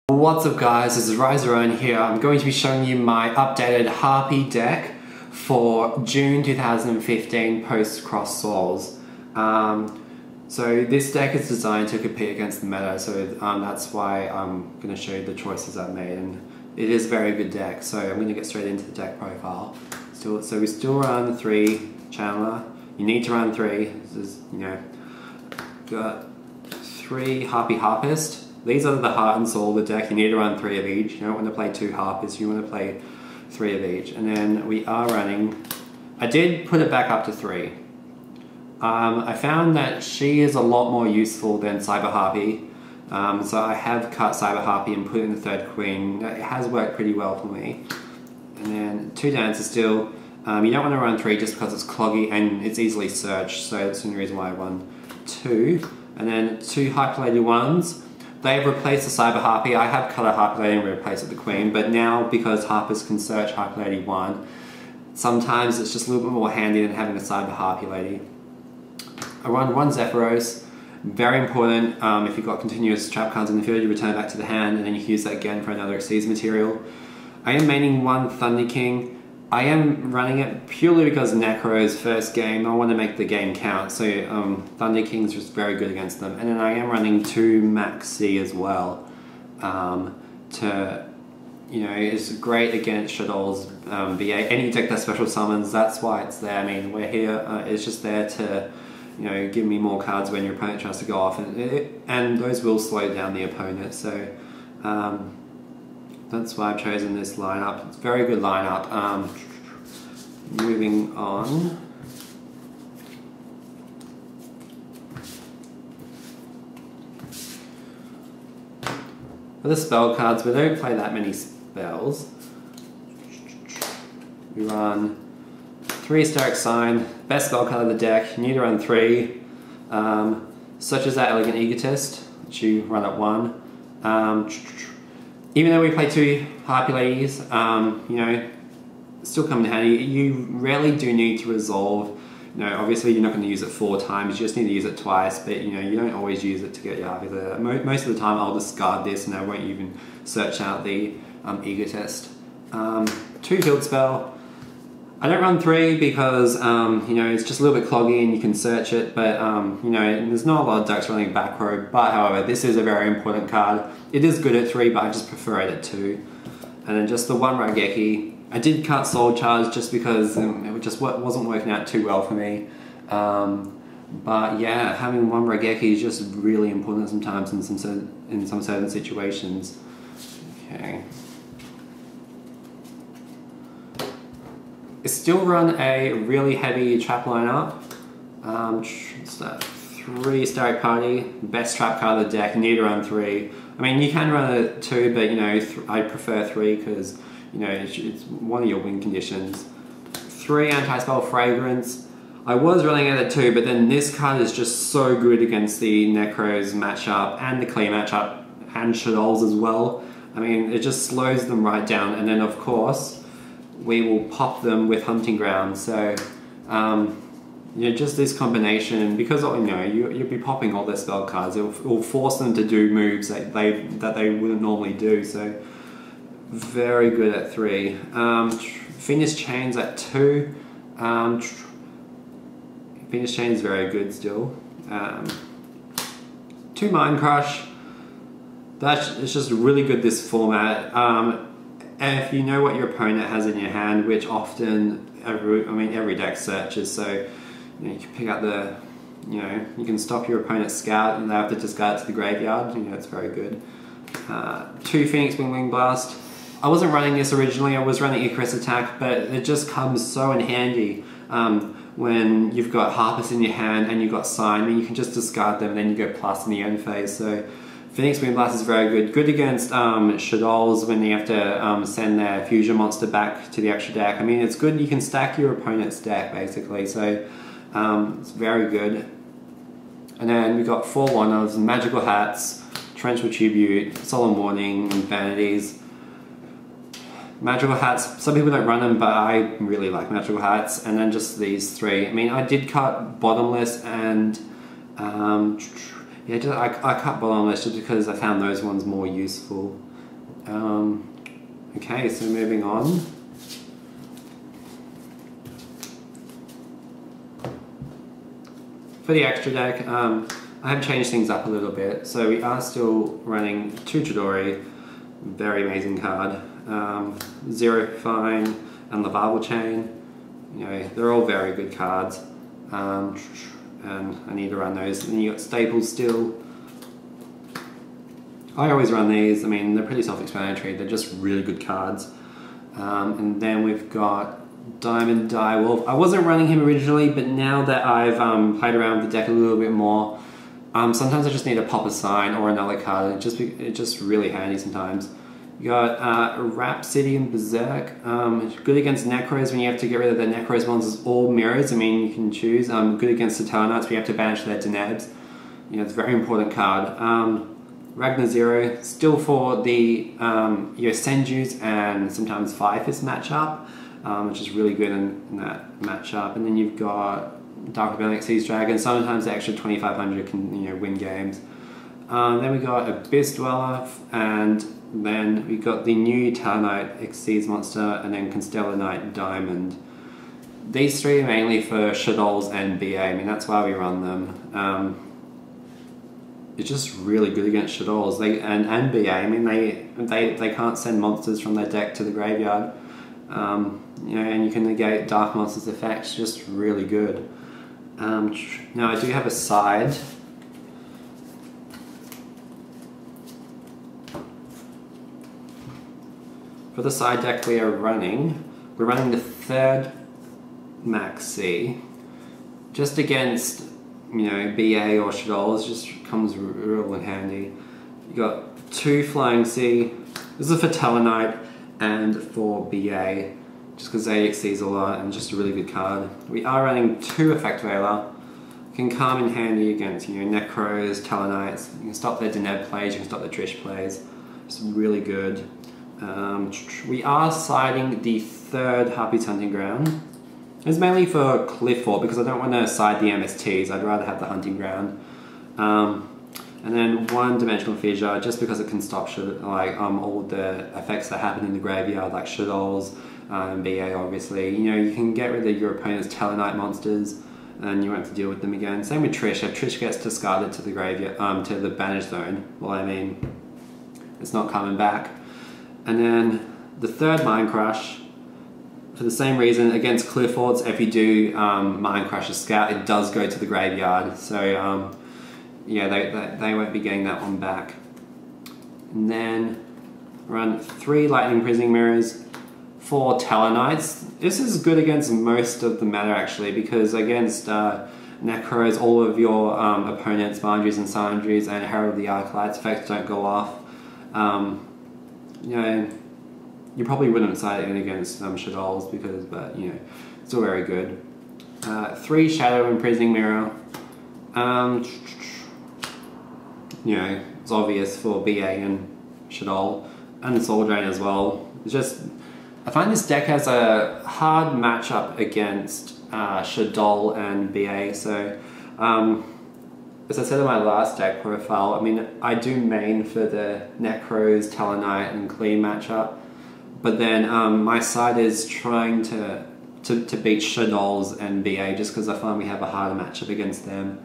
What's up guys, this is Riserone here. I'm going to be showing you my updated Harpie deck for June 2015 post-CROS Souls. So this deck is designed to compete against the meta, so that's why I'm going to show you the choices I've made, and it is a very good deck. So I'm going to get straight into the deck profile. So we still run 3 Chandler. You need to run 3. This is, got 3 Harpie Harpist. These are the heart and soul of the deck. You need to run 3 of each. You don't want to play 2 Harpists, you want to play 3 of each. And then we are running, I did put it back up to 3. I found that she is a lot more useful than Cyber Harpie. So I have cut Cyber Harpie and put in the 3rd Queen. It has worked pretty well for me. And then 2 Dancers still. You don't want to run 3 just because it's cloggy and it's easily searched, so that's the only reason why I run 2. And then 2 Hyperlady 1s. They've replaced the Cyber Harpie. I have cut a Harpie Lady and replaced it with the Queen, but now because Harpers can search Hyper Lady 1, sometimes it's just a little bit more handy than having a Cyber Harpie Lady. I run 1 Zephyros. Very important. If you've got continuous trap cards in the field, you return it back to the hand and then you can use that again for another Exceeds material. I am maining 1 Thunder King. I am running it purely because Necro's first game, I want to make the game count, so Thunder King's just very good against them. And then I am running 2 Max C as well, it's great against Shaddol's BA. Any deck that special summons, that's why it's there. I mean, we're here, it's just there to, give me more cards when your opponent tries to go off, and those will slow down the opponent, so that's why I've chosen this lineup. It's a very good lineup. Moving on. For the spell cards, we don't play that many spells. We run 3 Hysteric Sign, best spell card of the deck. You need to run 3. Such as that Elegant Egotist, which you run at 1. Even though we play 2 Harpie Ladies, still come in handy. You rarely do need to resolve. Obviously you're not going to use it 4 times, you just need to use it twice, but you don't always use it to get your Harpie there. Most of the time I'll discard this and I won't even search out the Egotist. 2 Field Spell. I don't run 3 because, it's just a little bit cloggy and you can search it, but, there's not a lot of decks running back row, but however, this is a very important card. It is good at 3, but I just prefer it at 2. And then just the 1 Raigeki. I did cut Soul Charge just because it just wasn't working out too well for me. But yeah, having 1 Raigeki is just really important sometimes in some certain situations. Okay. I still run a really heavy trap lineup. It's that 3 Hysteric Party, best trap card of the deck. You need to run 3. I mean, you can run a 2, but I prefer 3 because it's one of your win conditions. 3 Anti-Spell Fragrance. I was running it at 2, but then this card is just so good against the Necros matchup and the Klee matchup and Shaddol's as well. I mean, it just slows them right down, and then of course we will pop them with Hunting Ground. So just this combination, because you'll be popping all their spell cards, it will force them to do moves that they wouldn't normally do. So very good at 3. Fiendish Chains at 2. Fiendish Chains is very good still. 2 Mind Crush. It's just really good this format. And if you know what your opponent has in your hand, which often every deck searches, so you can pick up the, you can stop your opponent's scout and they have to discard it to the graveyard. It's very good. 2 Phoenix Wing Blast. I wasn't running this originally, I was running Icarus Attack, but it just comes so in handy when you've got Harpers in your hand and you've got Sign. I mean, you can just discard them and then you go plus in the end phase. So Phoenix Wind Blast is very good. Good against Shaddol's when you have to send their fusion monster back to the extra deck. I mean, it's good, you can stack your opponent's deck basically, so it's very good. And then we got 4 one-ofs, Magical Hats, Torrential Tribute, Solemn Warning, and Vanities. Magical Hats, some people don't run them, but I really like Magical Hats. And then just these 3. I mean, I did cut Bottomless and Yeah, I cut bottomless just because I found those ones more useful. Okay, so moving on. For the extra deck, I have changed things up a little bit. So we are still running 2 Chidori, very amazing card. Zero Fine and Lavarval Chain. You know, they're all very good cards. And I need to run those. And then you got Staples still. I always run these. I mean, they're pretty self-explanatory. They're just really good cards. And then we've got Diamond Direwolf. I wasn't running him originally, but now that I've played around with the deck a little bit more, sometimes I just need to pop a sign or another card. It's just really handy sometimes. You got Rhapsody and Berserk. Good against Necros when you have to get rid of the Necros monsters or mirrors. I mean, you can choose. Good against the Talonites when you have to banish their Denebs. You know, it's a very important card. Ragnar Zero, still for the Senjus and sometimes Firefist matchup, which is really good in that matchup. And then you've got Dark Rebellion Seas Dragon. Sometimes the extra 2500 can win games. Then we got Abyss Dweller, and then we got the new Talonite Exceeds Monster, and then Constellar Knight Diamond. These 3 are mainly for Shadows and BA. I mean, that's why we run them. It's just really good against Shadows and BA. I mean, they can't send monsters from their deck to the graveyard. And you can negate Dark Monster's effects. Just really good. Now I do have a side. For the side deck we're running the 3rd Maxi, just against BA or Shadows, just comes real in handy. You got 2 Flying Sea. This is for Talonite and for BA, just because they exceeds a lot and just a really good card. We are running 2 Effect Veiler. Can come in handy against Necros, Talonites. You can stop their Deneb plays, you can stop their Trish plays. It's really good. We are siding the 3rd Harpie's Hunting Ground. It's mainly for Cliff Fort because I don't want to side the MSTs. I'd rather have the Hunting Ground. And then 1 Dimensional Fissure, just because it can stop all the effects that happen in the graveyard, like Shadows and BA obviously. You can get rid of your opponent's Talonite monsters and you won't have to deal with them again. Same with Trish. If Trish gets discarded to the graveyard, to the Banish Zone, well, I mean, it's not coming back. And then the 3rd Mind Crush, for the same reason, against Cliff Forts, if you do Mind Crush a Scout, it does go to the graveyard. So yeah, they won't be getting that one back. And then run 3 Lightning Imprisoning Mirrors, 4 Talonites. This is good against most of the meta actually, because against Necros, all of your opponents' Boundaries and Sundries and Herald of the Arclights effects don't go off. You probably wouldn't side it against Shadows but still very good. 3 Shadow Imprisoning Mirror. It's obvious for BA and Shadow, and Soul Drain as well. It's just, I find this deck has a hard matchup against Shadow and BA, so as I said in my last deck profile, I mean, I do main for the Necros, Talonite and Clean matchup, but then my side is trying to beat Shadows and BA just because I find we have a harder matchup against them.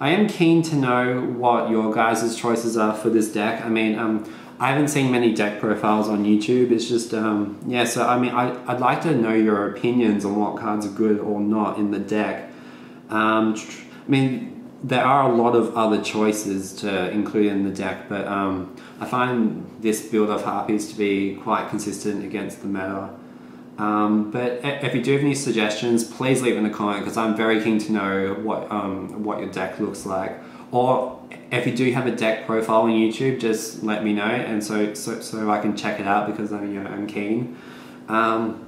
I am keen to know what your guys' choices are for this deck. I mean, I haven't seen many deck profiles on YouTube. It's just, yeah, so I mean, I'd like to know your opinions on what cards are good or not in the deck. I mean, there are a lot of other choices to include in the deck, but I find this build of Harpies to be quite consistent against the meta. But if you do have any suggestions, please leave in the comment, because I'm very keen to know what your deck looks like. Or if you do have a deck profile on YouTube, just let me know, and so I can check it out, because I'm keen. And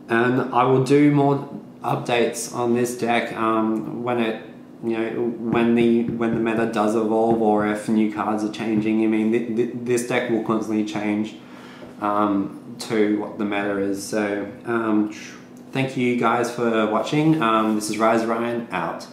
I will do more updates on this deck when it when the meta does evolve, or if new cards are changing. I mean, this deck will constantly change to what the meta is. So thank you guys for watching. This is Rise Ryan out.